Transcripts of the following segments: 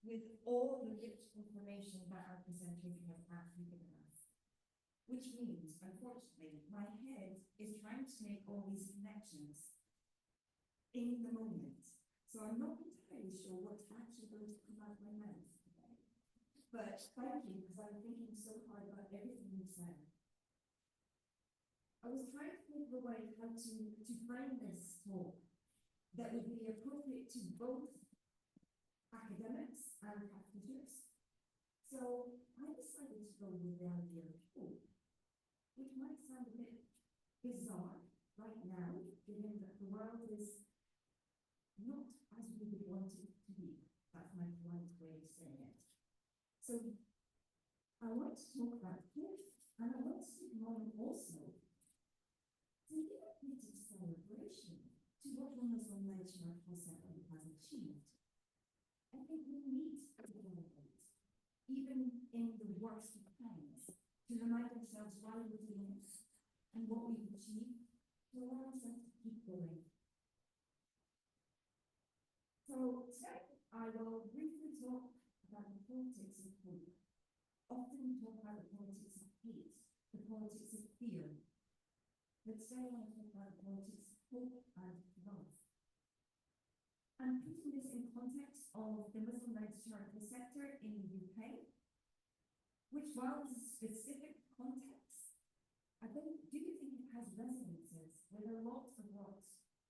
with all the rich information that our presenters have actually given us. Which means, unfortunately, my head is trying to make all these connections in the moment. So I'm not entirely sure what's actually going to come out of my mouth today. But thank you, because I'm thinking so hard about everything you said. I was trying to think of a way how to frame this talk that would be appropriate to both academics and practitioners. So I decided to go with the idea of hope, which might sound a bit bizarre right now, given that the world is not as we would want it to be. That's my polite way of saying it. So I want to talk about hope, and I want to take a moment also to give a bit of celebration to what one Muslim-led charitable sector has achieved. I think we need to celebrate, even in the worst of times, to remind ourselves why we're doing it and what we've achieved, to allow ourselves to keep going. So today, I will briefly talk about the politics of hope. Often talk about the politics of hate, the politics of fear. But today I want to talk about the politics of hope and love. And putting this in context of the Muslim-led charitable sector in the UK, which, while it's a specific context, I do think it has resonances with a lot of what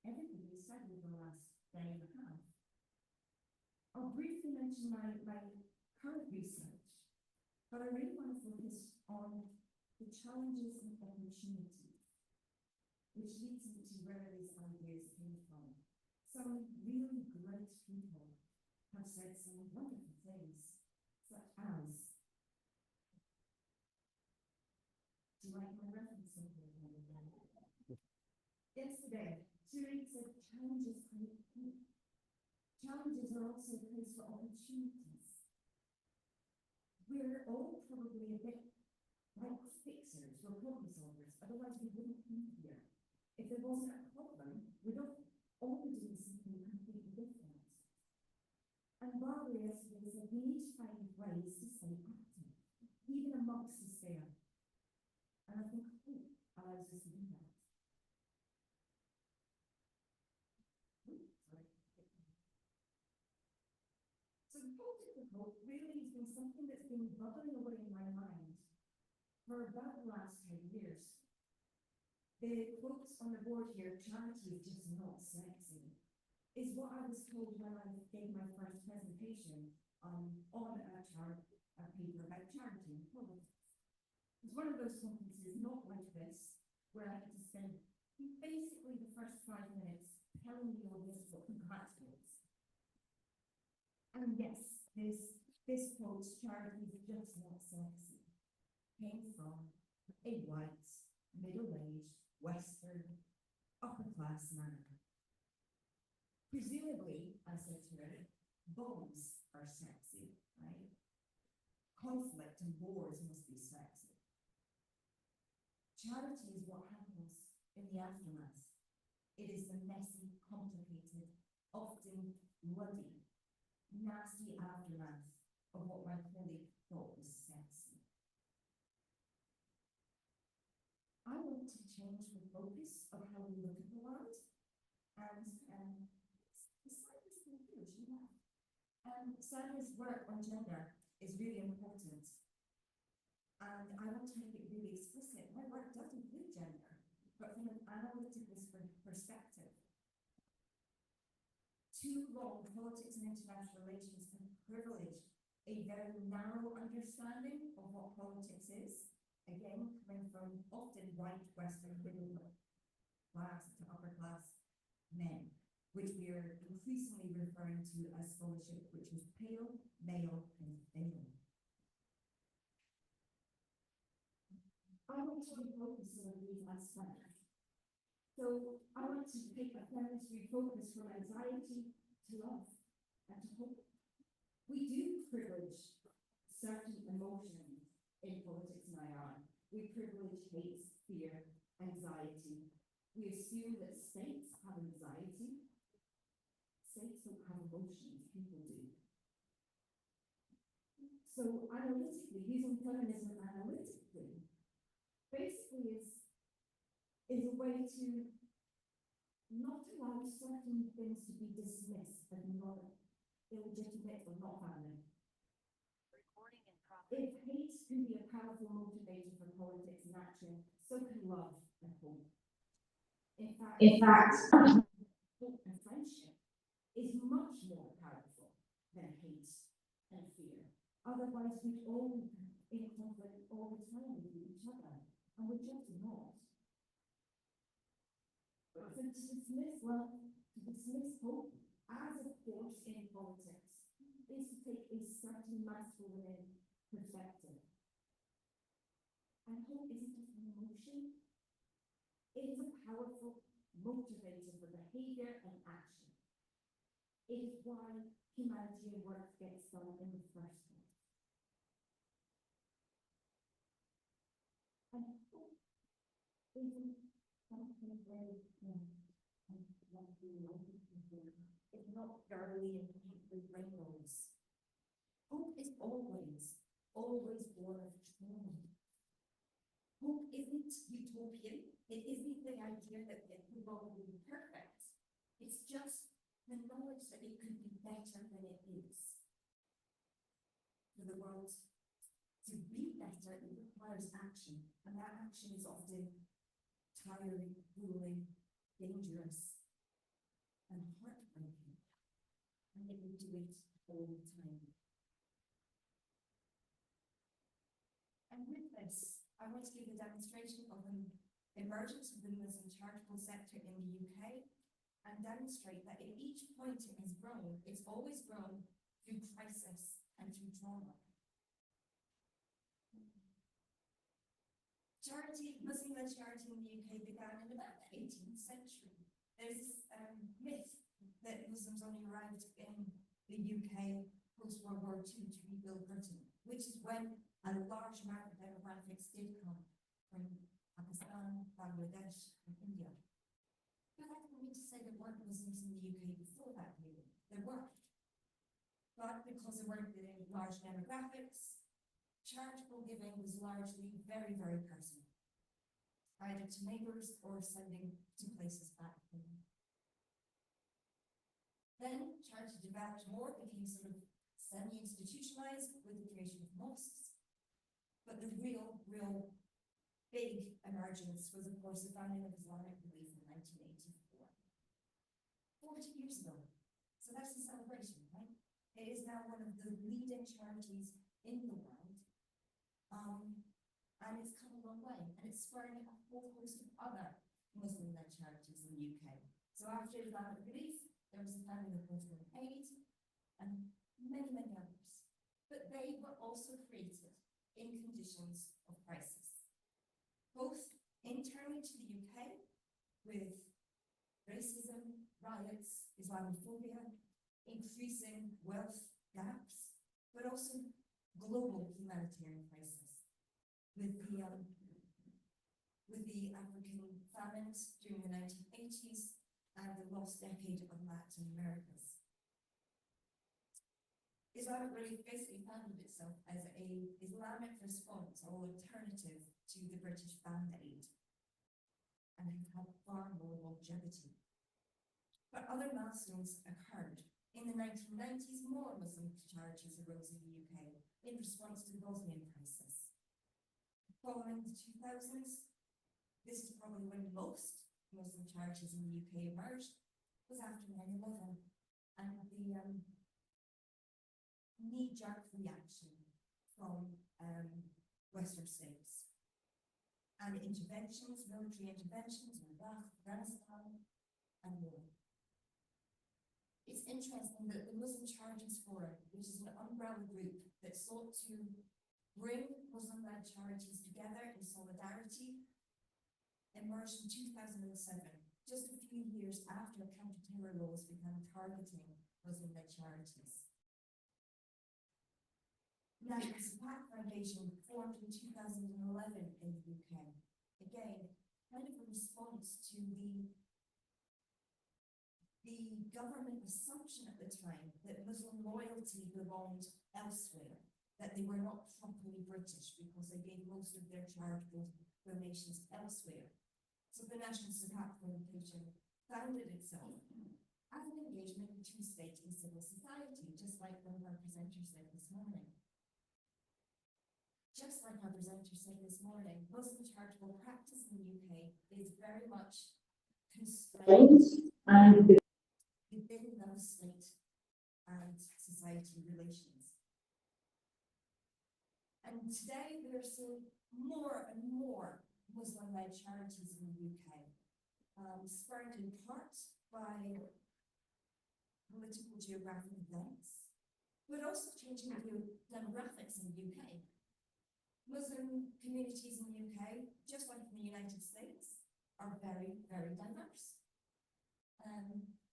everybody has said over the last day and a half. I'll briefly mention my current research, but I really want to focus on the challenges and opportunities, which leads me to where these ideas came from. Some really great people have said some wonderful things, such as, do you like my reference here? Yesterday, Julie said challenges create hope. Challenges are also a place for opportunities. We're all probably a bit like fixers, we're problem solvers, otherwise we wouldn't be here. If there wasn't a problem, we'd all be doing something completely different. And Barbara yesterday said we need to find ways to stay active, even amongst despair. And I think hope allows us to do that. So the politics of hope really has been something that's been bubbling away in my mind for about the last 10 years. The quotes on the board here, charity is just not sexy, is what I was told when I gave my first presentation on a paper about charity and politics. It was one of those conferences, not like this, where I had to spend basically the first 5 minutes telling the audience what the class was. And yes, this quote, charity is just not sexy, came from a white, middle-aged, Western, upper-class man. Presumably, I said to her, bombs are sexy, right? Conflict and wars must be sexy. Charity is what happens in the aftermath. It is the messy, complicated, often bloody, nasty aftermath of what my colleague thought was sexy. I want to change the focus of how we look at the world, and Sarah's been huge, Sarah's work on gender is really important, and I want to make it really explicit. My work does include gender, but from an analytical perspective. Too long, politics and international relations have privileged a very narrow understanding of what politics is, again, coming from often white, Western, middle class to upper class men, which we are increasingly referring to as scholarship, which is pale, male, and female. I want to refocus on these aspects. So I want to take a feminist refocus from anxiety to love and to hope. We do privilege certain emotions in politics and IR. We privilege hate, fear, anxiety. We assume that states have anxiety. States don't have emotions, people do. So analytically, using feminism analytically, basically is a way to not allow certain things to be dismissed as not illegitimate or not valid. If hate can be a powerful motivator for politics and action, so can love and hope. In fact, hope and friendship is much more powerful than hate and fear. Otherwise, we'd all be in conflict all the time with each other, and we're just not. So to dismiss hope as a force in politics is to take a certain masculine perspective. And hope isn't just an emotion, it is a powerful motivator for behavior and action. It is why humanitarian work gets done in the first place. And hope isn't something very it's not girly and pink with rainbows. Hope is always born of trauma. Hope isn't utopian. It isn't the idea that the world will be perfect. It's just the knowledge that it could be better than it is. For the world to be better, it requires action, and that action is often tiring, grueling, dangerous, and heartbreaking. And yet we do it all the time. And with this, I want to give a demonstration of the emergence of the Muslim charitable sector in the UK and demonstrate that at each point it has grown, it's always grown through crisis and through trauma. Muslim-led charity in the UK began in about the 18th century. There's this myth that Muslims only arrived in the UK post-World War II to rebuild Britain, which is when a large amount of demographics did come from Pakistan, Bangladesh, and India. But that doesn't mean to say there weren't Muslims in the UK before that period. There were. But because there weren't large demographics, charitable giving was largely very, very personal, either to neighbours or sending to places back home. Then charity developed more, became sort of semi-institutionalized with the creation of mosques. But the real big emergence was, of course, the founding of Islamic belief in 1984. 40 years ago. So that's a celebration, right? It is now one of the leading charities in the world. And it's come a long way. And it's spurring a whole host of other Muslim-led charities in the UK. So after Islamic belief, there was the founding of Muslim Aid and many, many others. But they were also created in conditions of crisis, both internally to the UK with racism, riots, Islamophobia, increasing wealth gaps, but also global humanitarian crisis with the African famines during the 1980s and the lost decade of Latin Americas. Islamic relief basically founded itself as an Islamic response or alternative to the British Band-Aid and have had far more longevity. But other milestones occurred. In the 1990s, more Muslim charities arose in the UK in response to the Bosnian crisis. Following the 2000s, this is probably when most Muslim charities in the UK emerged, was after 9/11 and the knee-jerk reaction from Western states and interventions, military interventions in Iraq, Afghanistan, and more. It's interesting that the Muslim Charities Forum, which is an umbrella group that sought to bring Muslim-led charities together in solidarity, emerged in 2007, just a few years after counter-terror laws began targeting Muslim-led charities. Now, the Samantha Foundation formed in 2011 in the UK. Again, kind of a response to the government assumption at the time that Muslim loyalty belonged elsewhere, that they were not properly British because they gave most of their charitable donations elsewhere. So the National Support Foundation founded itself as an engagement between state and civil society, just like one of our presenters said this morning. Just like our presenter said this morning, Muslim charitable practice in the UK is very much constrained and within those state and society relations. And today we are seeing more and more Muslim-led charities in the UK, spurred in part by political geographic events, but also changing the demographics in the UK. Muslim communities in the UK, just like in the United States, are very, very diverse.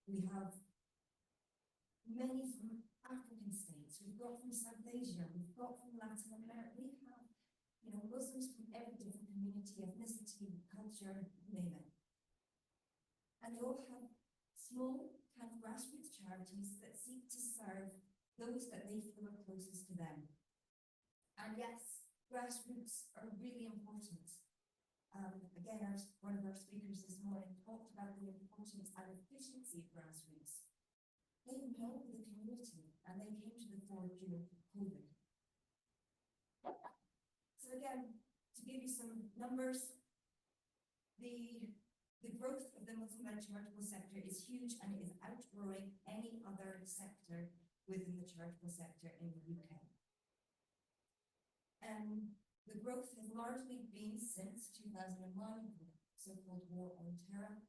We have many from African states, we've got from South Asia, we've got from Latin America, we have, Muslims from every different community, ethnicity, culture, name it. And they all have small kind of grassroots charities that seek to serve those that they feel are closest to them. And yes, grassroots are really important. Again, one of our speakers this morning talked about the importance and efficiency of grassroots. They know the community and they came to the fore during COVID. So again, to give you some numbers, the growth of the Muslim-led charitable sector is huge and it is outgrowing any other sector within the charitable sector in the UK. The growth has largely been since 2001, the so-called war on terror,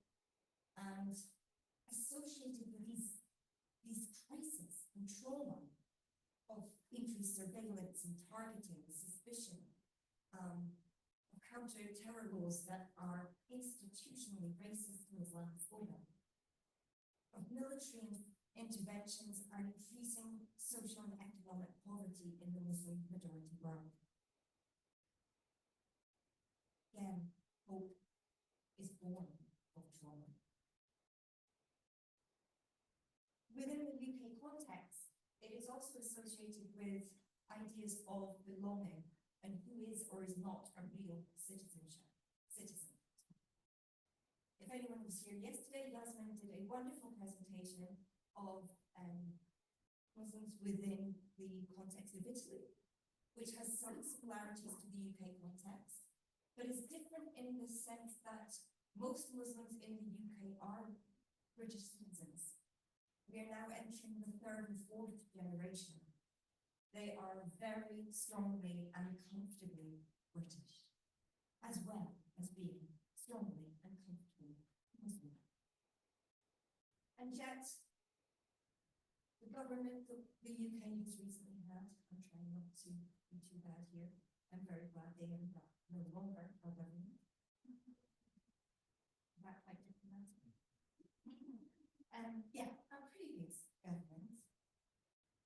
and associated with these crises and trauma of increased surveillance and targeting, suspicion, of counter-terror laws that are institutionally racist and Islamophobic, of military interventions and increasing social and economic poverty in the Muslim majority world. Again, hope is born of trauma. Within the UK context, it is also associated with ideas of belonging and who is or is not a real citizen. If anyone was here yesterday, Yasmin did a wonderful presentation of Muslims within the context of Italy, which has some similarities to the UK context, but is different in the sense that most Muslims in the UK are British citizens. We are now entering the third and fourth generation. They are very strongly and comfortably British, as well as being strongly and comfortably Muslim. And yet, the government, the UK has recently had, I'm trying not to be too bad here, I'm very glad they are no longer our government. That quite diplomatic. Our previous government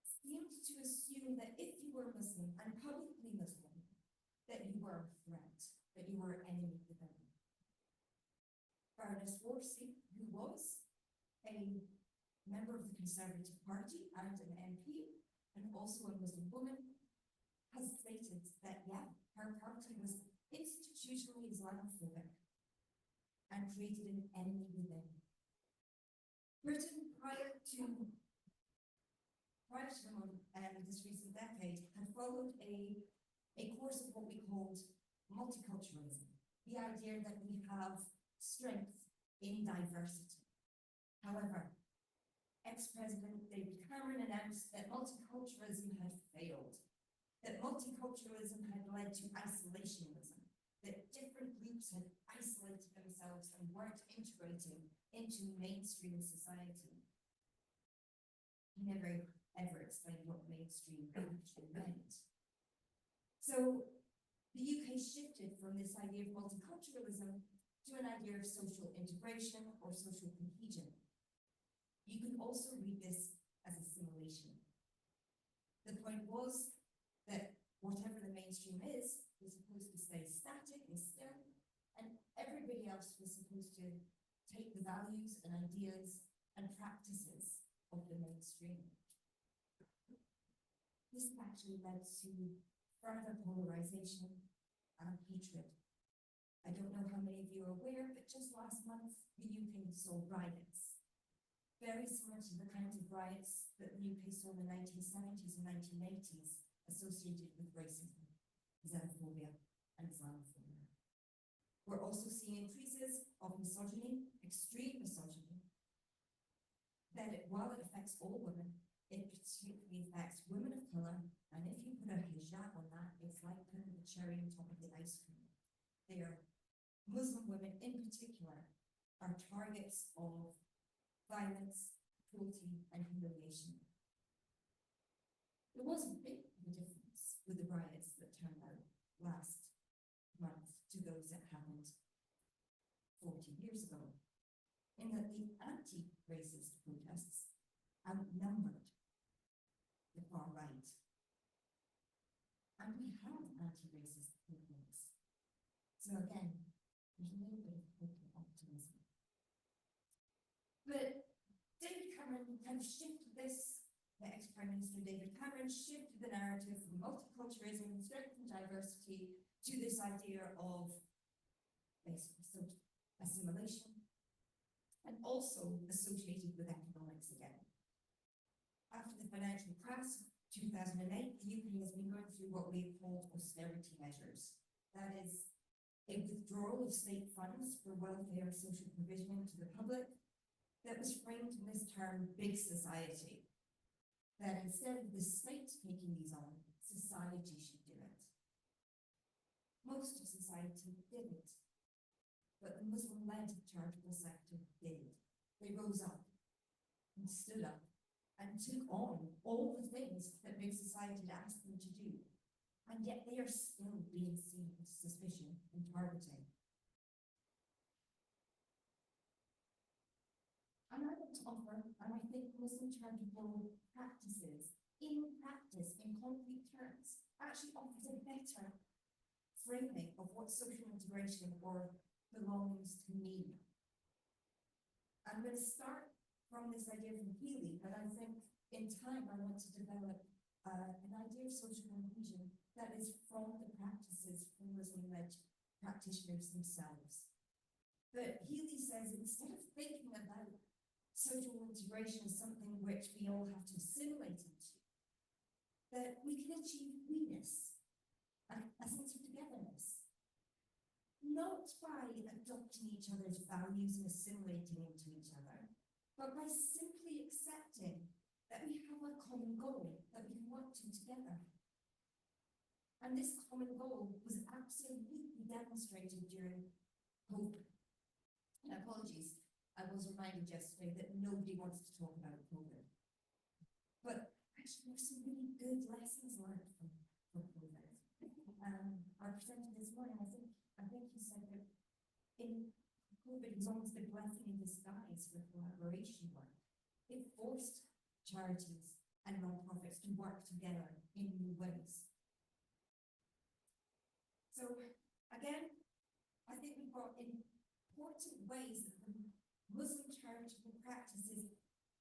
seemed to assume that if you were Muslim and publicly Muslim, that you were a threat, that you were an enemy to them. Baroness Worsley, who was a member of the Conservative Party and an MP, and also a Muslim woman, has stated that, her party was institutionally Islamophobic and created an enemy within. Britain, prior to this recent decade, had followed a course of what we called multiculturalism, the idea that we have strength in diversity. However, ex-President David Cameron announced that multiculturalism had failed, that multiculturalism had led to isolationism, that different groups had isolated themselves and weren't integrating into mainstream society. He never ever explained what mainstream actually meant. So the UK shifted from this idea of multiculturalism to an idea of social integration or social cohesion. You can also read this as assimilation. The point was that whatever the mainstream is supposed to stay static and still, and everybody else was supposed to take the values and ideas and practices of the mainstream. this actually led to further polarization and hatred. I don't know how many of you are aware, but just last month, the UK saw riots, very similar to the kinds of riots that the UK saw in the 1970s and 1980s, associated with racism, xenophobia, and Islamophobia. We're also seeing increases of misogyny, extreme misogyny, that while it affects all women, it particularly affects women of colour, and if you put a hijab on that, it's like putting the cherry on top of the ice cream. They are, Muslim women in particular, are targets of violence, cruelty, and humiliation. There was a bit of a difference with the riots that turned out last month to those that happened 40 years ago, in that the anti-racist protests outnumbered the far right. And we have anti-racist movements. So again, there's a little bit of hope and optimism. But David Cameron kind of shifted this, the ex-Prime Minister David Cameron shifted the narrative from multiculturalism, strength and diversity, to this idea of basically assimilation, and also associated with economics again. After the financial crash, 2008, the UK has been going through what we call austerity measures. That is a withdrawal of state funds for welfare and social provision to the public that was framed in this term, big society. That instead of the state taking these on, society should do it. Most of society didn't, but the Muslim-led charitable sector did. They rose up and stood up and took on all the things that big society had asked them to do. And yet they are still being seen with suspicion and targeting. And I want to offer, and I think Muslim charitable practices, in practice, in concrete terms, actually offers a better framing of what social integration or belongings to mean. I'm going to start from this idea from Healy, but I think in time I want to develop an idea of social cohesion that is from the practices from Muslim-led practitioners themselves. But Healy says instead of thinking about social integration as something which we all have to assimilate into, that we can achieve we-ness, a sense of togetherness, not by adopting each other's values and assimilating into each other, but by simply accepting that we have a common goal that we can work to together. And this common goal was absolutely demonstrated during COVID. And apologies, I was reminded yesterday that nobody wants to talk about COVID. But actually, there's some really good lessons learned from COVID. Our presenter this morning, I think he said that in COVID was almost a blessing in disguise for collaboration work. It forced charities and non-profits to work together in new ways. So again, I think we've got important ways that the Muslim charitable practices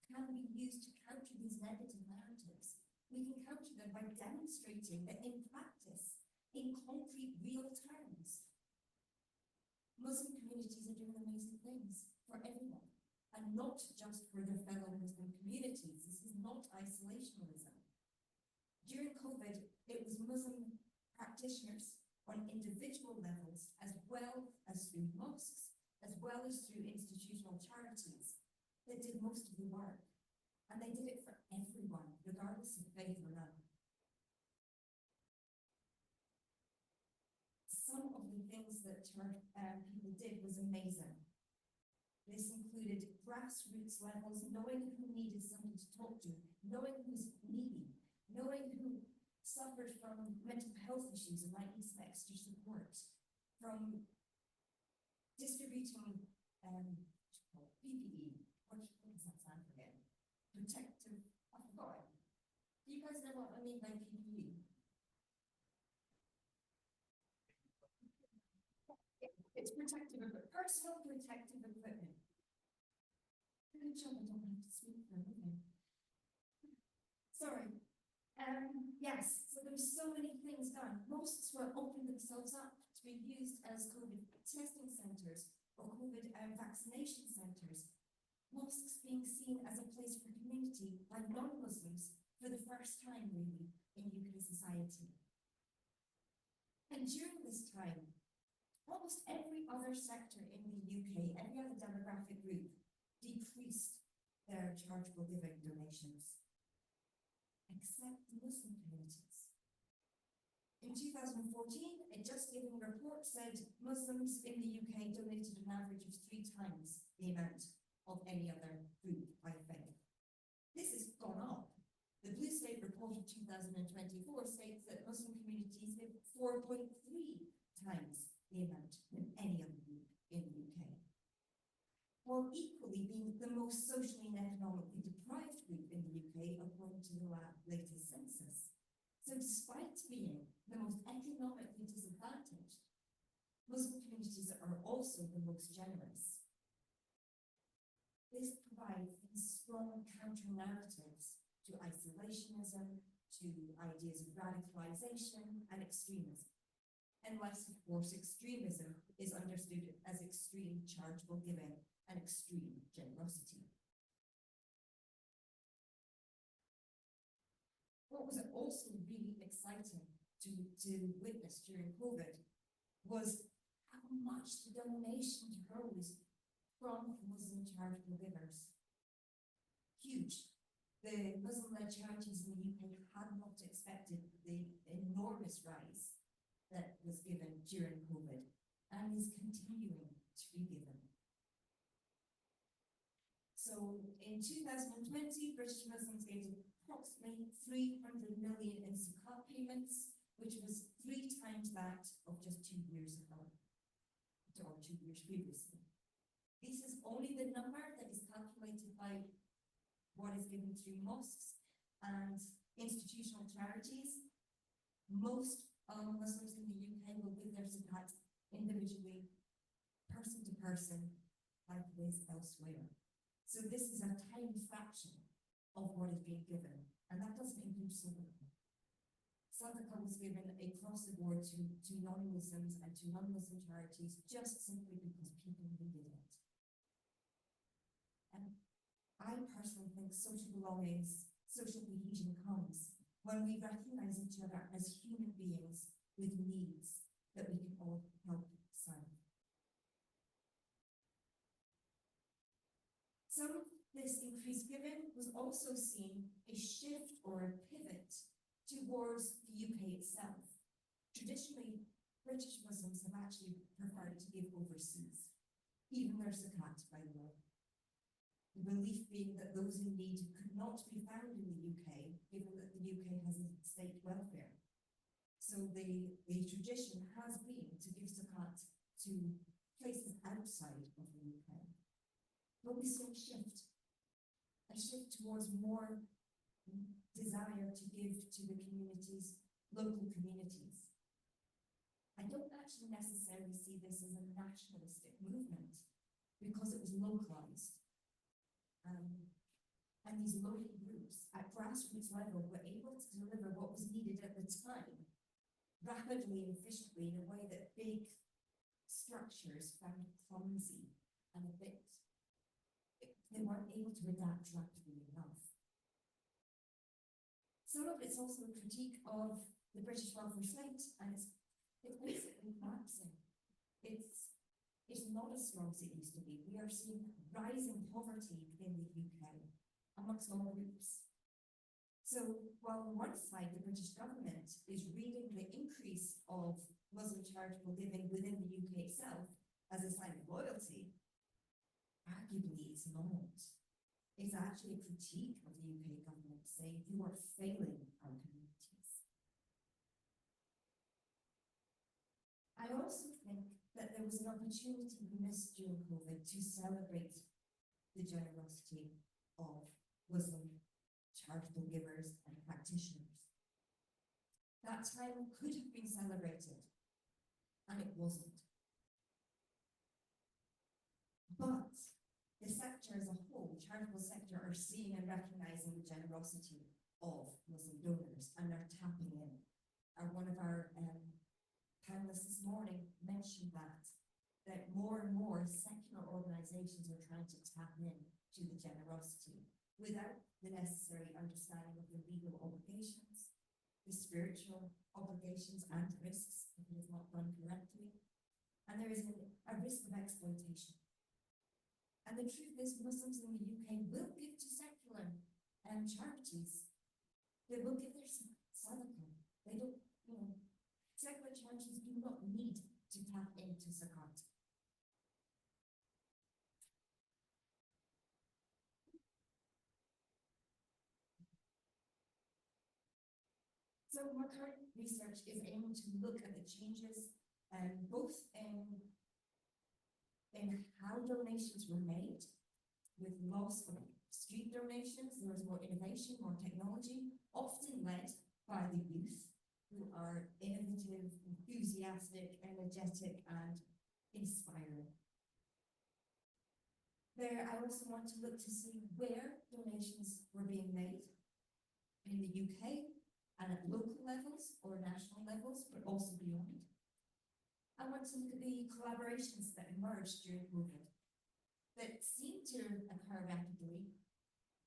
can be used to counter these negative narratives. We can counter them by demonstrating that in practice, in concrete, real terms, Muslim communities are doing amazing things for everyone, and not just for their fellow Muslim communities. This is not isolationism. During COVID, it was Muslim practitioners on individual levels, as well as through mosques, as well as through institutional charities, that did most of the work. And they did it for everyone, regardless of faith or not. Some of the things that people did was amazing. This included grassroots levels, knowing who needed somebody to talk to, knowing who's needy, knowing who suffered from mental health issues and might need some extra support, from distributing PPE, what does that stand for again? Protective, I forgot. Do you guys know what I mean by PPE? It's protective, personal protective equipment. Good job, I don't have to speak for a living. Sorry. Yes, so there's so many things done. Mosques were opened themselves up to be used as COVID testing centres or COVID vaccination centres. Mosques being seen as a place for community by non-Muslims for the first time, really, in UK society. And during this time, almost every other sector in the UK, every other demographic group, decreased their charitable giving donations, except the Muslim communities. In 2014, a Just Giving report said Muslims in the UK donated an average of 3 times the amount of any other group by faith. This has gone up. The Blue State report of 2024 states that Muslim communities give 4.3 times the amount than any other group in the UK, while equally being the most socially and economically deprived group in the UK according to the latest census. So despite being the most economically disadvantaged, Muslim communities are also the most generous. This provides these strong counter-narratives to isolationism, to ideas of radicalization and extremism. Unless, of course, extremism is understood as extreme charitable giving and extreme generosity. What was also really exciting to witness during COVID was how much the donations rose from Muslim charitable givers. Huge. The Muslim-led charities in the UK had not expected the enormous rise that was given during COVID and is continuing to be given. So in 2020, British Muslims gave approximately 300 million in zakat payments, which was 3 times that of just 2 years ago, or 2 years previously. This is only the number that is calculated by what is given through mosques and institutional charities. Most Muslims in the UK will give their zakat individually, person to person, like it is elsewhere. So this is a tiny fraction of what is being given, and that doesn't include sadaqah. Sadaqah was given across the board to non-Muslims and to non-Muslim charities just simply because people needed it. And I personally think social belonging, social cohesion comes when we recognize each other as human beings with needs that we can all help serve. Some of this increased giving was also seen a shift or a pivot towards the UK itself. Traditionally, British Muslims have actually preferred to give overseas, even their zakat, by the way. The belief being that those in need could not be found in the UK, given that the UK has a state welfare. So the tradition has been to give zakat to places outside of the UK. But we saw a shift towards more desire to give to the communities, local communities. I don't actually necessarily see this as a nationalistic movement because it was localized. And these local groups at grassroots level were able to deliver what was needed at the time rapidly and efficiently in a way that big structures found clumsy and a bit, they weren't able to adapt rapidly enough. Some of it's also a critique of the British welfare state, and it's basically collapsing. It's not as strong as it used to be. We are seeing rising poverty in the UK amongst all groups. So while on one side the British government is reading the increase of Muslim charitable giving within the UK itself as a sign of loyalty, arguably it's not. It's actually a critique of the UK government saying you are failing our communities. I also think that there was an opportunity missed during COVID to celebrate the generosity of Muslim charitable givers and practitioners. That time could have been celebrated, and it wasn't. But the sector as a whole, the charitable sector, are seeing and recognizing the generosity of Muslim donors, and they're tapping in. One of our panelists this morning mentioned that more and more secular organizations are trying to tap in to the generosity without the necessary understanding of the legal obligations, the spiritual obligations and risks if it is not done correctly. And there is a risk of exploitation. And the truth is, Muslims in the UK will give to secular charities. They will give their sadaqah. They don't, secular charities do not need to tap into zakat. So my current research is aiming to look at the changes both in how donations were made, with loss of street donations. There was more innovation, more technology, often led by the youth, who are innovative, enthusiastic, energetic, and inspiring. There, I also want to look to see where donations were being made in the UK and at local levels or national levels, but also beyond. I want to look at the collaborations that emerged during COVID that seem to occur rapidly.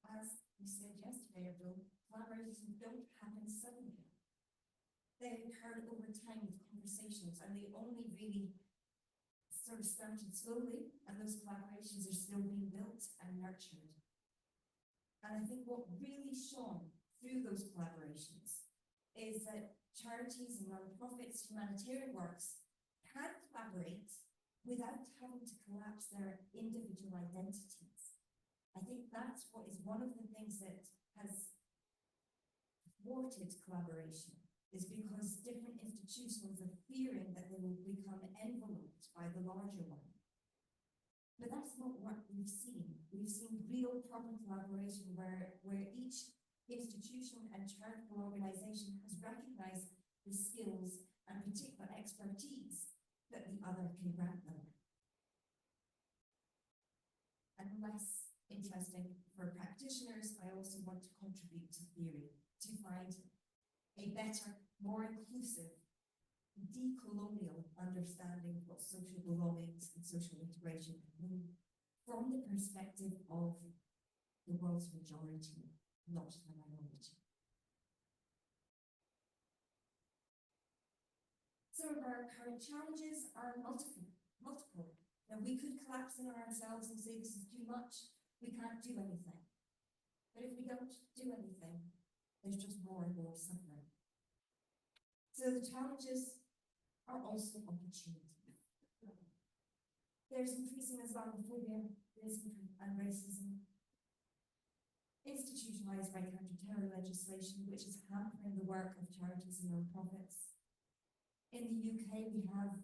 As we said yesterday, though, collaborations don't happen suddenly. They occurred over time with conversations, and they only really sort of started slowly, and those collaborations are still being built and nurtured. And I think what really shone through those collaborations is that charities and non-profits, humanitarian works, can collaborate without having to collapse their individual identities. I think that's what is one of the things that has thwarted collaboration, is because different institutions are fearing that they will become enveloped by the larger one. But that's not what we've seen. We've seen real proper collaboration where each institution and charitable organization has recognized the skills and particular expertise that the other can grant them. And less interesting for practitioners, I also want to contribute to theory to find a better, more inclusive, decolonial understanding of social belongings and social integration from the perspective of the world's majority, not the minority. Some of our current challenges are multiple. Now, we could collapse in on ourselves and say this is too much, we can't do anything. But if we don't do anything, there's just more and more suffering. So the challenges are also opportunity. There's increasing Islamophobia, and racism, institutionalized by counter-terror legislation, which is hampering the work of charities and non-profits. In the UK, we have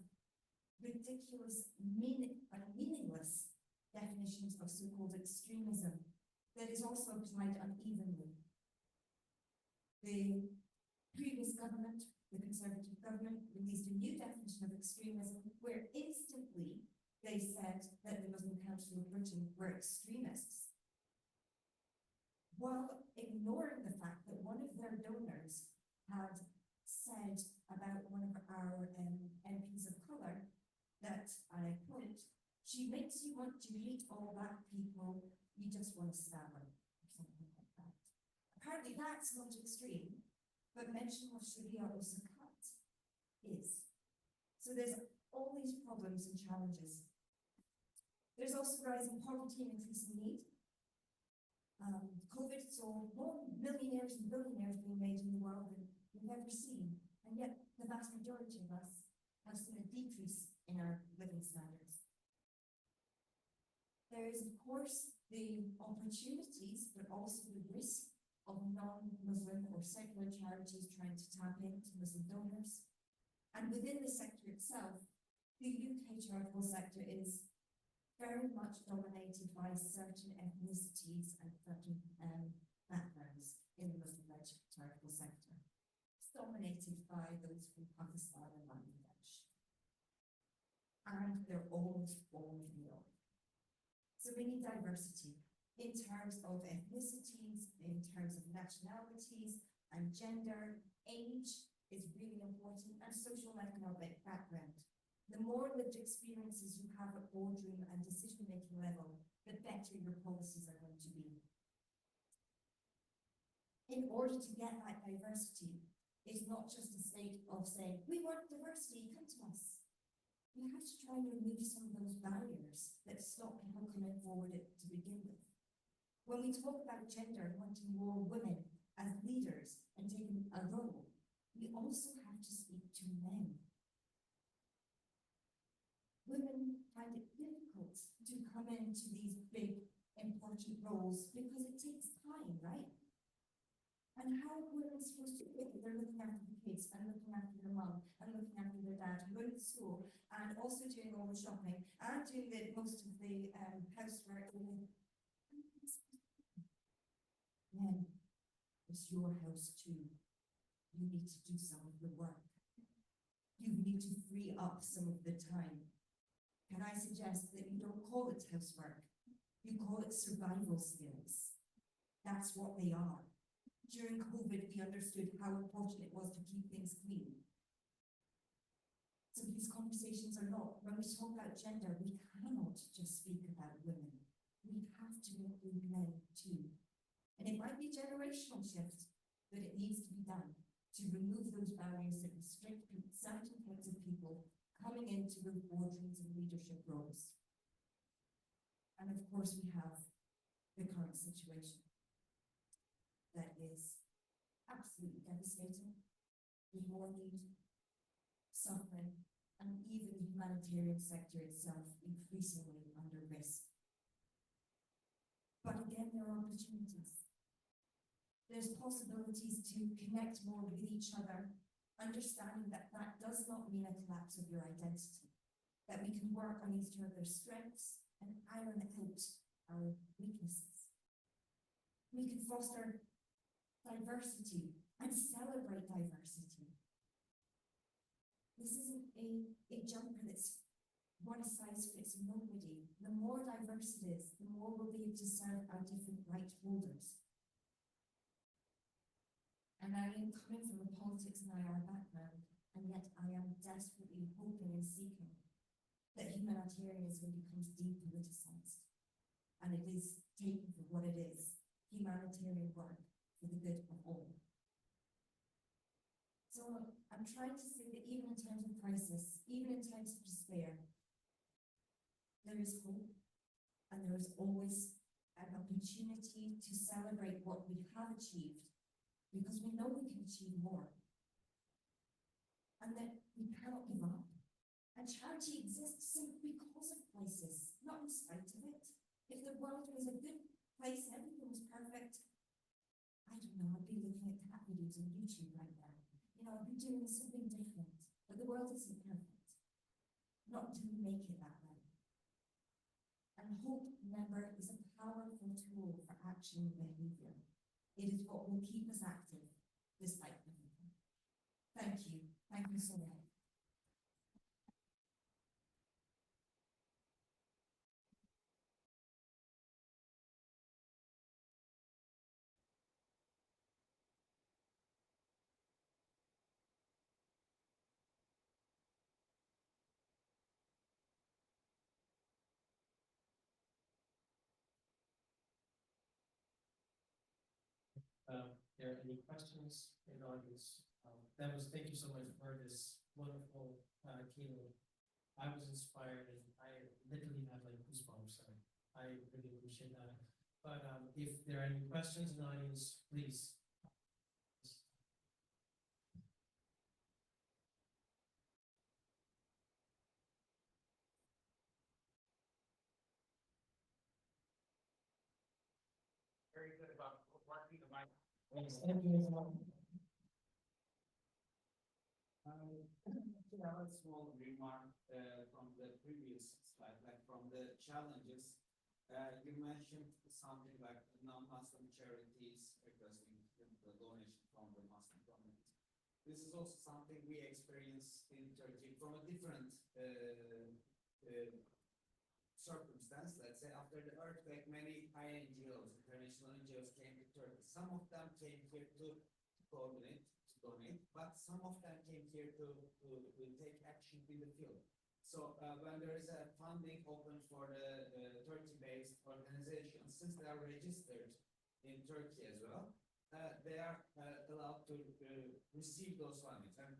ridiculous, meaningless definitions of so-called extremism that is also applied unevenly. The previous government, the Conservative government, released a new definition of extremism where instantly they said that the Muslim Council of Britain were extremists, while ignoring the fact that one of their donors had said about one of our MPs of colour that, and I quote, "She makes you want to hate all black people, you just want to stab her," or something like that. Apparently that's not extreme, but mention of Sharia or zakat is. So there's all these problems and challenges. There's also rising poverty and increasing need. COVID saw more millionaires and billionaires being made in the world than we've ever seen, and yet the vast majority of us have seen a decrease in our living standards. There is, of course, the opportunities, but also the risk of non-Muslim or secular charities trying to tap into Muslim donors. And within the sector itself, the UK charitable sector is very much dominated by certain ethnicities and certain backgrounds in the Muslim-led charitable sector. It's dominated by those from Pakistan and Bangladesh. And they're almost all male. So we need diversity. in terms of ethnicities, in terms of nationalities and gender. Age is really important, and social and economic background. The more lived experiences you have at boardroom and decision-making level, the better your policies are going to be. In order to get that diversity, it's not just a state of saying, we want diversity, come to us. You have to try and remove some of those barriers that stop people coming forward to begin with. When we talk about gender and wanting more women as leaders and taking a role, we also have to speak to men. Women find it difficult to come into these big, important roles because it takes time, right? And how are women supposed to do it? They're looking after the kids and looking after their mum and looking after their dad and going to school and also doing all the shopping and doing most of the housework. Men, it's your house too. You need to do some of the work. You need to free up some of the time. Can I suggest that you don't call it housework? You call it survival skills. That's what they are. During COVID, we understood how important it was to keep things clean. So these conversations are not, when we talk about gender, we cannot just speak about women. We have to include men too. And it might be a generational shift, but it needs to be done to remove those barriers that restrict certain types of people coming into those boardrooms and leadership roles. And of course, we have the current situation that is absolutely devastating, with more need, suffering, and even the humanitarian sector itself increasingly under risk. But again, there are opportunities. There's possibilities to connect more with each other, understanding that that does not mean a collapse of your identity, that we can work on each other's strengths and iron out our weaknesses. We can foster diversity and celebrate diversity. This isn't a jumper that's one size fits nobody. The more diverse it is, the more we'll be able to serve our different right holders. And I am coming from a politics and IR background, and yet I am desperately hoping and seeking that humanitarianism becomes depoliticized, and it is taken for what it is, humanitarian work for the good of all. So I'm trying to say that even in times of crisis, even in times of despair, there is hope, and there is always an opportunity to celebrate what we have achieved, because we know we can achieve more, and that we cannot give up. And charity exists simply because of crisis, not in spite of it. If the world was a good place, everything was perfect, I don't know, I'd be looking at cat videos on YouTube right now. You know, I'd be doing something different, but the world isn't perfect. Not until we make it that way. And hope, remember, is a powerful tool for action and behavior. It is what will keep us active, despite everything. Thank you. Thank you so much. There are any questions in the audience? Thank you so much for this wonderful keynote. I was inspired, and I literally have like goosebumps, so I really appreciate that. But if there are any questions in the audience, please. Very good about working the mic. Thank you. I have a small remark from the previous slide, like from the challenges. You mentioned something like non-Muslim charities requesting the donation from the Muslim community. This is also something we experience in Turkey from a different circumstance, let's say after the earthquake, many high NGOs, international NGOs came to Turkey. Some of them came here to coordinate, to donate, but some of them came here to take action in the field. So when there is a funding open for the Turkey-based organizations, since they are registered in Turkey as well, they are allowed to receive those fundings. And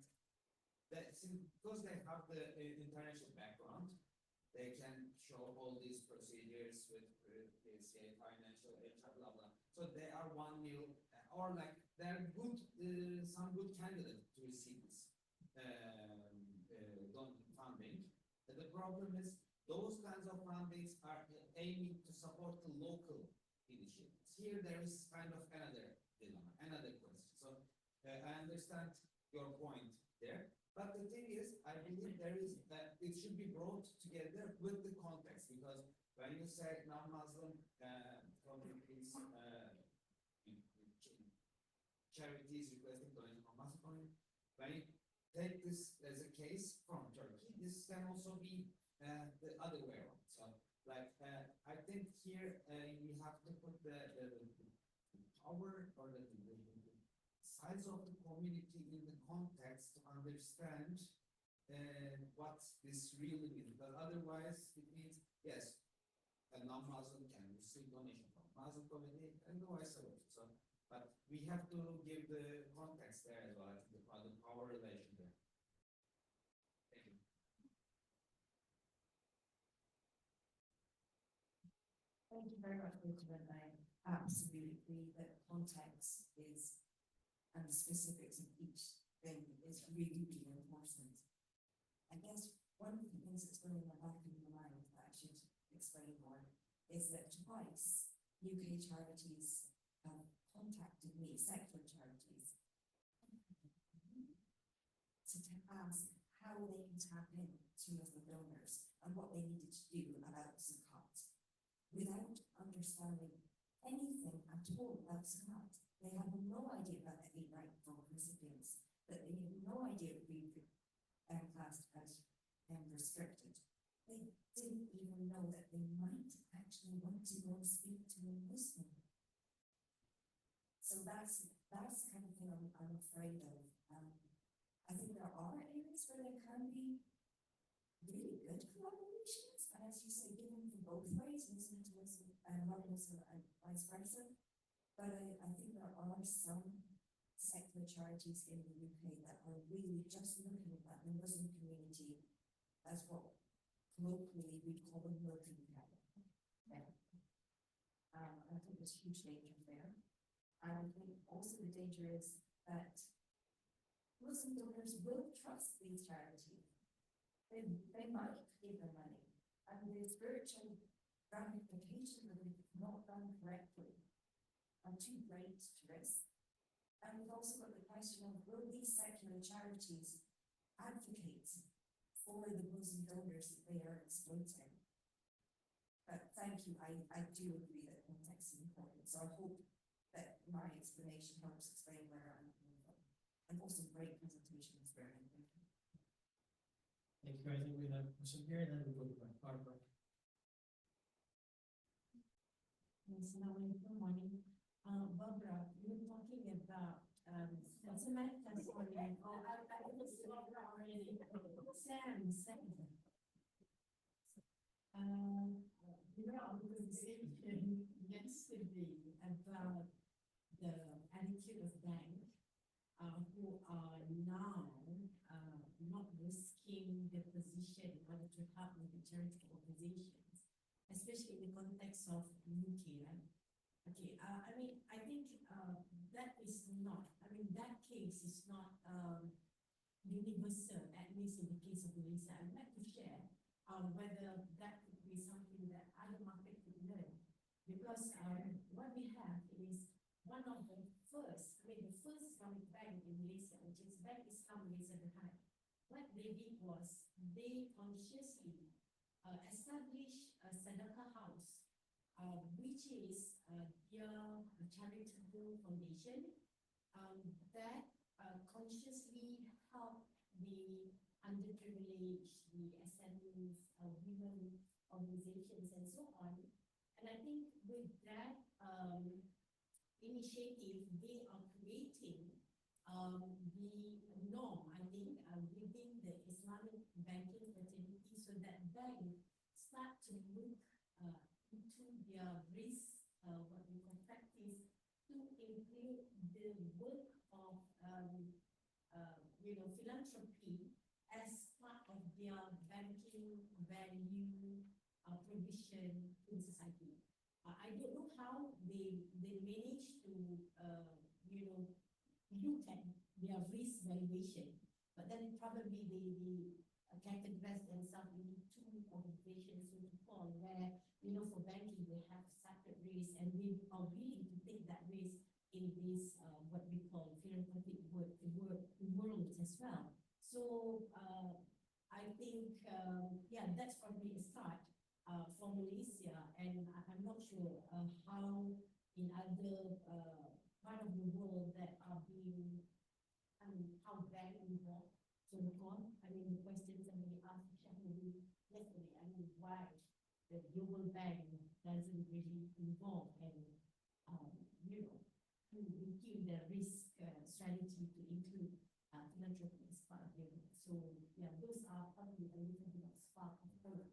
because they have the international background, they can show all these procedures with say financial HR, blah blah. So they are 1 million, or like they're good, some good candidates to receive this funding. The problem is those kinds of fundings are aiming to support the local initiatives. Here there is kind of another dilemma, another question. So I understand your point there. But the thing is, I believe there is, it should be brought together with the context, because when you say non-Muslim communities, charities requesting donation from Muslim communities, when you take this as a case from Turkey, this can also be the other way around. So, like, I think here we have to put the power or the size of the community in the context to understand what this really means. But otherwise, it means, yes, a non-Muslim can receive donation from Muslim community and vice versa. So, but we have to give the context there as well, the power relation there. Thank you. Thank you very much, Mr. I absolutely agree that context is, and the specifics of each thing is really, really important. I guess one of the things that's going in the back of my mind that I should explain more is that twice UK charities have contacted me, secular charities, to ask how they can tap in to Muslim donors and what they needed to do about zakat, without understanding anything at all about zakat. They have no idea about the 8 right for recipients, that they have no idea of being classed as restricted. They didn't even know that they might actually want to go and speak to a Muslim. So that's the kind of thing I'm afraid of. I think there are areas where there can be really good collaborations, and as you say, given from both ways, Muslim to Muslim and non-Muslim and vice versa. But I think there are some secular charities in the UK that are really just looking at the Muslim community as what colloquially we call a milking cow. Yeah. I think there's huge danger there. And I think also the danger is that Muslim donors will trust these charities. They might give them money, and the spiritual ramifications of it not done correctly are too great to risk. And we've also got the question of, will these secular charities advocate for the Muslim donors that they are exploiting? But thank you, I do agree that context is important. So I hope that my explanation helps explain where I'm coming from. And also great presentation, it's very important. Thank you. I think we have a question here, and then we go to Barbara. Yes, good morning. Barbara, you were talking about Samantha, sorry. Oh, I was Barbara already. Sam. We were on a conversation yesterday about the attitude of banks who are now not risking their position in order to help with the charitable organizations, especially in the context of UK, right? Okay, I mean, I think that is not, I mean, that case is not universal, at least in the case of Malaysia. I'd like to share whether that could be something that other markets could learn. Because what we have is one of the first, I mean, the first Islamic bank in Malaysia, which is Bank Islam Malaysia Berhad. What they did was they consciously established a Sadaqah house, which is their charitable foundation that consciously help the underprivileged, the SMEs, women organizations and so on. And I think with that initiative, they are creating the norm, I think, within the Islamic banking fraternity, so that banks start to look into their risk, what we call practice, to include the work of philanthropy as part of their banking value provision in society. I don't know how they manage to look at their risk valuation, but then probably they categorize themselves into two organizations, so to call, where for banking they have separate risk, and they are willing to take that risk in this what we call philanthropic world as well. So I think that's probably a start for Malaysia, and I'm not sure how in other part of the world that are being, how bank involved, so on. I mean, the question somebody asked Shahidi yesterday, why the global bank doesn't really involve and, to include the risk strategy to include philanthropy as part of it. So, yeah, those are probably a little bit of spark of hope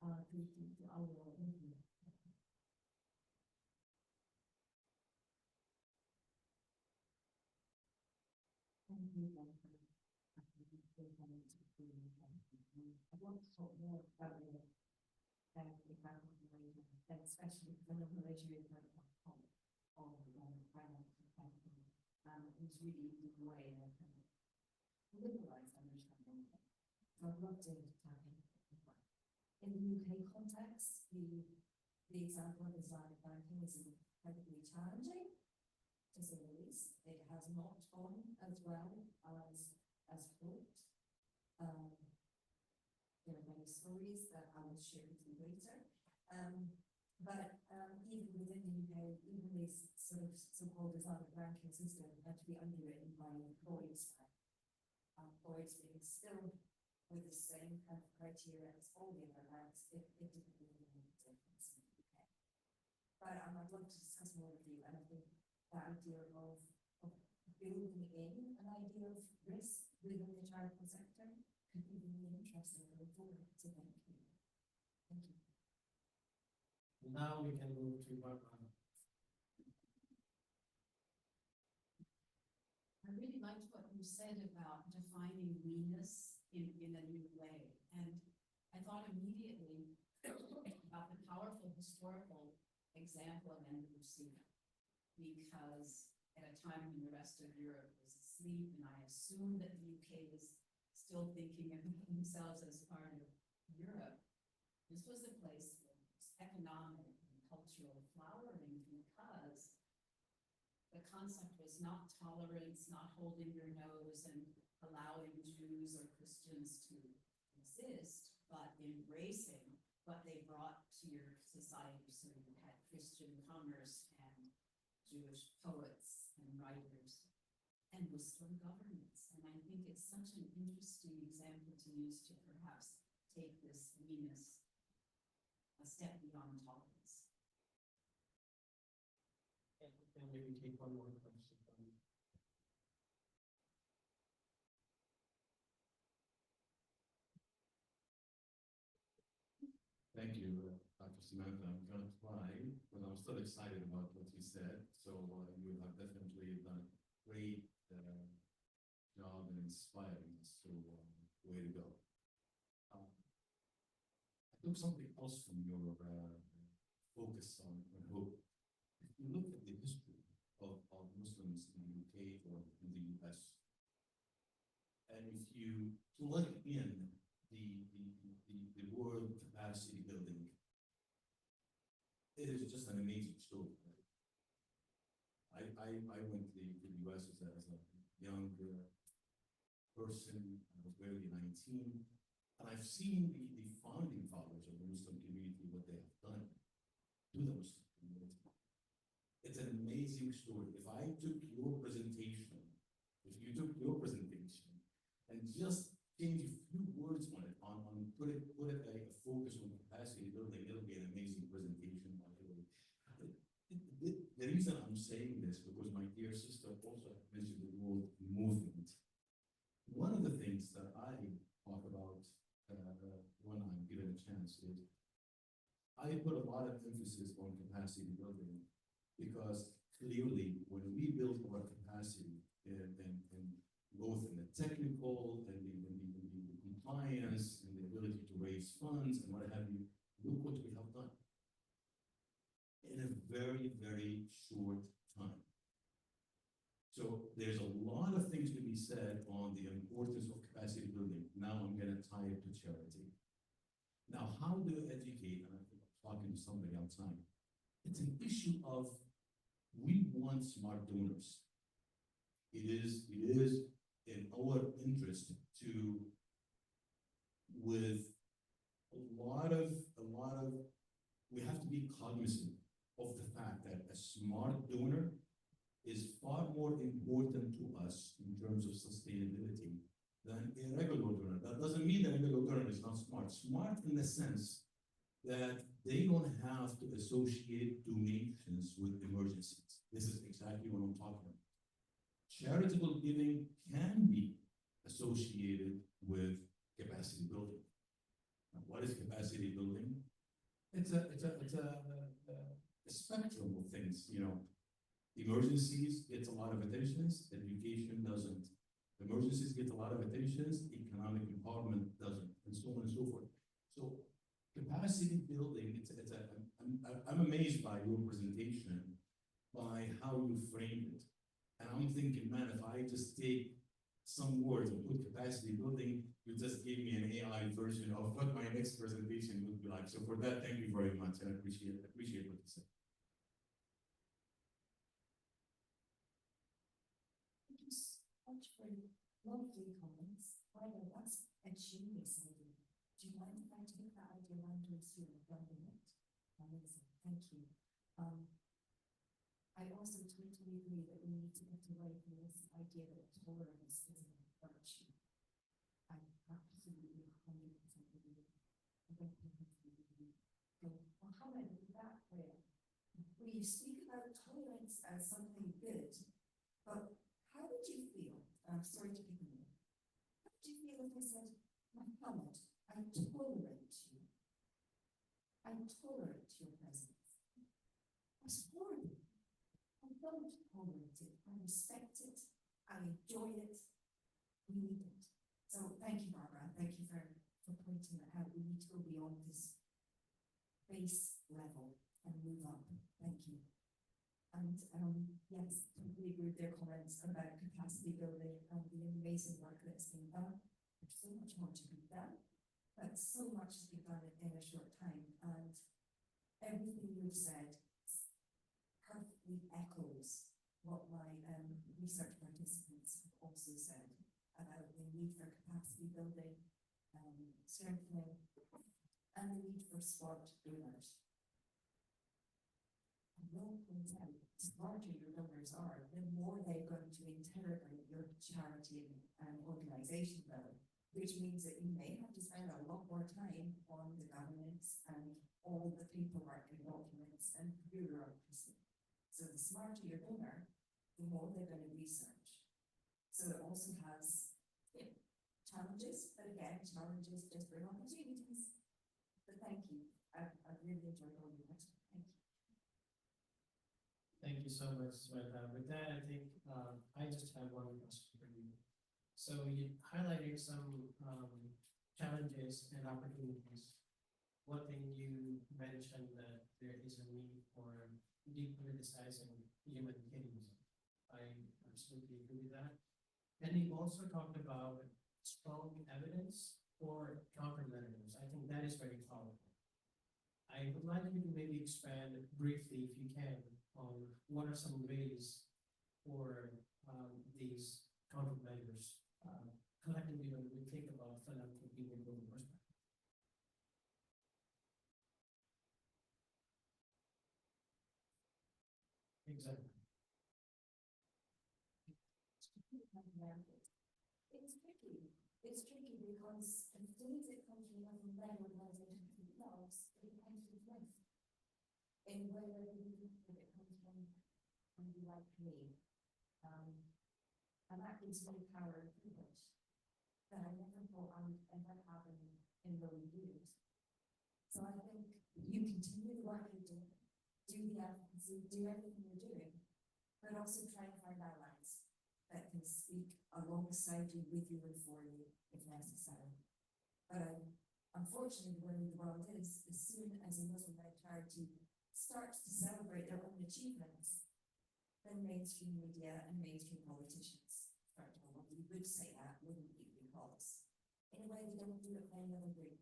to our movement. I want to talk more about the especially when the Malaysia is very on financial banking, it's really a good way of liberalize understanding. So I'd love to tap in the UK context, the example of Islamic banking is incredibly challenging, to say the least. It has not gone as well as hoped. There are many stories that I will share with you later. But even within the UK, even this sort of so-called Islamic banking system had to be underwritten by Lloyds Bank. Lloyds being still with the same kind of criteria as all the other banks, it didn't really make a difference in the UK. But I'd love to discuss more with you, and I think the idea of building in an idea of risk within the charitable sector could be really interesting going forward. So thank you. Thank you. Now we can move to Barbara. I really liked what you said about defining we-ness in a new way. And I thought immediately about the powerful historical example of Andalusia, because at a time when the rest of Europe was asleep, and I assumed that the UK was still thinking of themselves as part of Europe, this was a place that was economic and cultural flowering, because the concept was not tolerance, not holding your nose and allowing Jews or Christians to exist, but embracing what they brought to your society. So you had Christian commerce and Jewish poets and writers and Muslim governments. And I think it's such an interesting example to use to perhaps take this meanness a step beyond tolerance. And maybe take one more question from you. Thank you, Dr. Samantha. I'm going to try, but I'm still excited about what you said. So you have definitely done a great job in inspiring us. So way to go. I took something else from your focus on hope. If you look at the history of Muslims in the UK or in the US, and if you plug in the word capacity building, it is just an amazing story. Right? I went to the US as a young person. I was barely 19, and I've seen the founding fathers of the Muslim community, what they have done to the Muslim community. It's an amazing story. If you took your presentation and just change a few words on it, put a focus on capacity points that I talk about when I'm given a chance is I put a lot of emphasis on capacity building because clearly when we build our capacity in both in the technical and the compliance and the ability to raise funds and what have you, look what we have done in a very, very short time. So there's a lot of things to be said on the importance of capacity building. Now I'm going to tie it to charity. Now, how do you educate? And I think I'm talking to somebody outside. It's an issue of we want smart donors. It is in our interest to, with a lot of, we have to be cognizant of the fact that a smart donor is far more important to us in terms of sustainability than a regular donor. That doesn't mean that a regular donor is not smart. Smart in the sense that they don't have to associate donations with emergencies. This is exactly what I'm talking about. Charitable giving can be associated with capacity building. Now, what is capacity building? It's a spectrum of things, you know. Emergencies gets a lot of attentions, education doesn't. Emergencies get a lot of attentions, economic empowerment doesn't, and so on and so forth. So capacity building, I'm amazed by your presentation, by how you framed it. And I'm thinking, man, if I just take some words and put capacity building, you just gave me an AI version of what my next presentation would be like. So for that, thank you very much, and I appreciate what you said. Thank you so much for your lovely comments. However, that's a genius idea. Do you mind if I take that idea and pursue it for a minute? Amazing, thank you. I also totally agree that we need to get away from this idea that tolerance is a virtue. I absolutely 100% agree. I don't think it's really good. Well, however, that way, we speak about tolerance as something good, but how would you feel? I'm sorry to pick on you. How would you feel if I said, Muhammad, I tolerate you. I tolerate your presence. That's horrible. I don't tolerate it. I respect it. I enjoy it. We need it. So thank you, Barbara. Thank you for pointing that out. We need to go beyond this base level and move up. Thank you. And yes, completely agree with their comments about capacity building and the amazing work that's been done. There's so much more to be done, but so much has been done in a short time. And everything you've said perfectly echoes what my research participants have also said about the need for capacity building, strengthening, and the need for smart donors. I will point out, the smarter your donors are, the more they're going to interrogate your charity and organisation level, which means that you may have to spend a lot more time on the governance and all the paperwork and documents and bureaucracy. So the smarter your donor, the more they're going to research. So it also has challenges, but again, challenges just bring opportunities. But thank you. I've really enjoyed all your questions. Thank you. Thank you so much, Samantha. With that, I think I just have one question for you. So you highlighted some challenges and opportunities. One thing you mentioned that there is a need for depoliticizing human kidneys. I absolutely agree with that. And you also talked about strong evidence for countermeasures. I think that is very powerful. I would like you to maybe expand briefly, if you can, on what are some ways for these countermeasures collectively when we think about philanthropy in global perspective. Exactly. It's tricky. It's tricky because as soon as it comes from another land organization themselves, it comes with life. And whether it comes from somebody like me, and that gives me power and privilege that I and what happened in those years. So I think you continue what you're doing, do the advocacy, do everything you're doing, but also try and find allies that can speak alongside you, with you, and for you, if necessary. But unfortunately, the way the world is, as soon as a Muslim-led charity starts to celebrate their own achievements, then mainstream media and mainstream politicians start to go, well, you would say that, wouldn't you, because in a way they don't do it for any other group.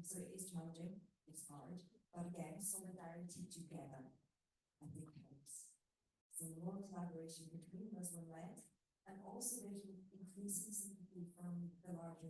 So it is challenging, it's hard, but again, solidarity together, I think helps. So more collaboration between Muslim-led, and also there's increasing sympathy from the larger